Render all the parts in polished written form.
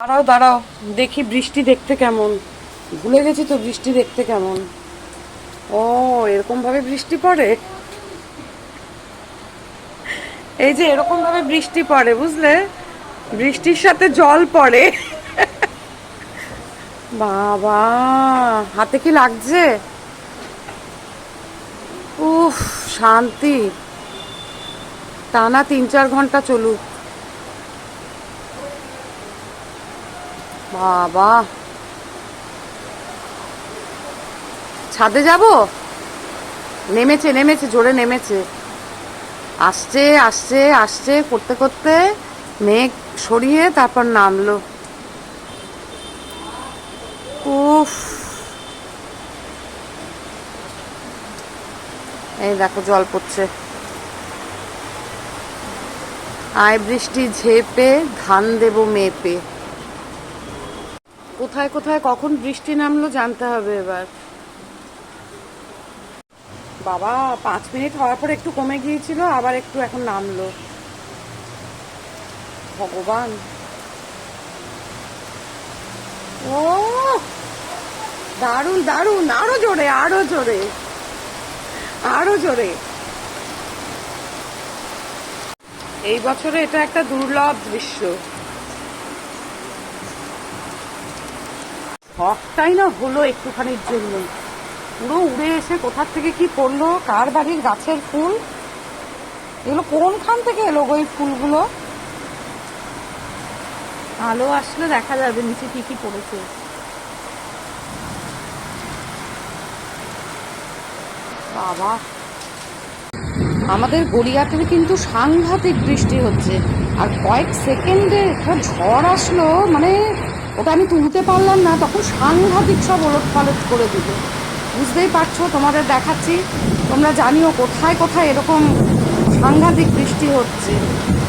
দাঁড়াও দাঁড়াও, দেখি বৃষ্টি দেখতে কেমন। ভুলে গেছি তো বৃষ্টি দেখতে কেমন। ও, এরকম ভাবে বৃষ্টি পড়ে। এই যে এরকম ভাবে বৃষ্টি পড়ে, বুঝলে, বৃষ্টির সাথে জল পড়ে। বাবা, হাতে কি লাগছে? উফ, শান্তি। টানা 3-4 ঘন্টা চলুক। বাবা, ছাদে যাব। নেমেছে নেমেছে, জোরে নেমেছে। আসছে আসছে আসছে করতে করতে মেঘ সরিয়ে তারপর নামলো। উফ, এই দেখো জল পড়ছে। আয় বৃষ্টি ঝেপে, ধান দেবো মেপে। কোথায় কোথায় কখন বৃষ্টি নামলো জানতে হবে এবার। বাবা, 5 মিনিট হওয়ার পর একটু কমে গিয়েছিল, আবার একটু এখন নামলো। ভগবান। ও, দারুণ দারুণ, আরো জোরে আরো জোরে আরো জোরে। এই বছরে এটা একটা দুর্লভ দৃশ্য। শখটাই না হলো একটুখানির জন্য, পুরো উড়ে এসে কোথার থেকে কি পড়লো, কার বাড়ির গাছের ফুল, এগুলো কোনখান থেকে এলো গো এই ফুলগুলো? আলো আসলে দেখা যাবে নিচে কি কি পড়েছে। বাবা, আমাদের গড়িয়াহাটে কিন্তু সাংঘাতিক বৃষ্টি হচ্ছে। আর কয়েক সেকেন্ডে একটা ঝড় আসলো, মানে ওটা আমি তুলতে পারলাম না, তখন সাংঘাতিক সব ওলট পালট করে দিল। বুঝতেই পারছো, তোমাদের দেখাচ্ছি, তোমরা জানিও কোথায় কোথায় এরকম সাংঘাতিক বৃষ্টি হচ্ছে।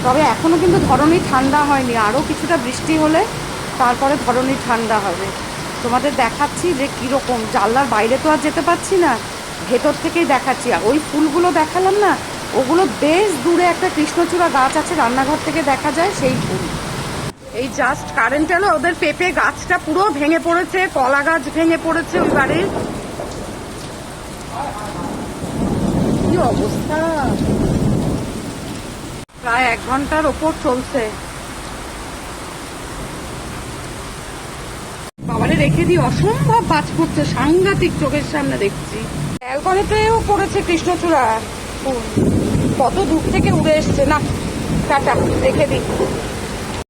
তবে এখনো কিন্তু ধরনী ঠান্ডা হয়নি, আরও কিছুটা বৃষ্টি হলে তারপরে ধরনী ঠান্ডা হবে। তোমাদের দেখাচ্ছি যে কীরকম, জানলার বাইরে তো আর যেতে পারছি না, ভেতর থেকেই দেখাচ্ছি। আর ওই ফুলগুলো দেখালাম না, ওগুলো বেশ দূরে একটা কৃষ্ণচূড়া গাছ আছে, রান্নাঘর থেকে দেখা যায় সেই ফুল। এই জাস্ট কারেন্ট এলো, ওদের পেঁপে গাছটা পুরো ভেঙে পড়েছে, কলা গাছ ভেঙে পড়েছে ওই বাড়ির। কি অবস্থা! প্রায় 1 ঘন্টার ওপর চলছে। বাবারে রেখে দিই, অসম্ভব বাজ পড়ছে, সাংঘাতিক, চোখের সামনে দেখছি। ব্যালকনিতেও পড়েছে কৃষ্ণচূড়া ফুল, কত দূর থেকে উড়ে এসছে। না, টাটা, রেখে দিই।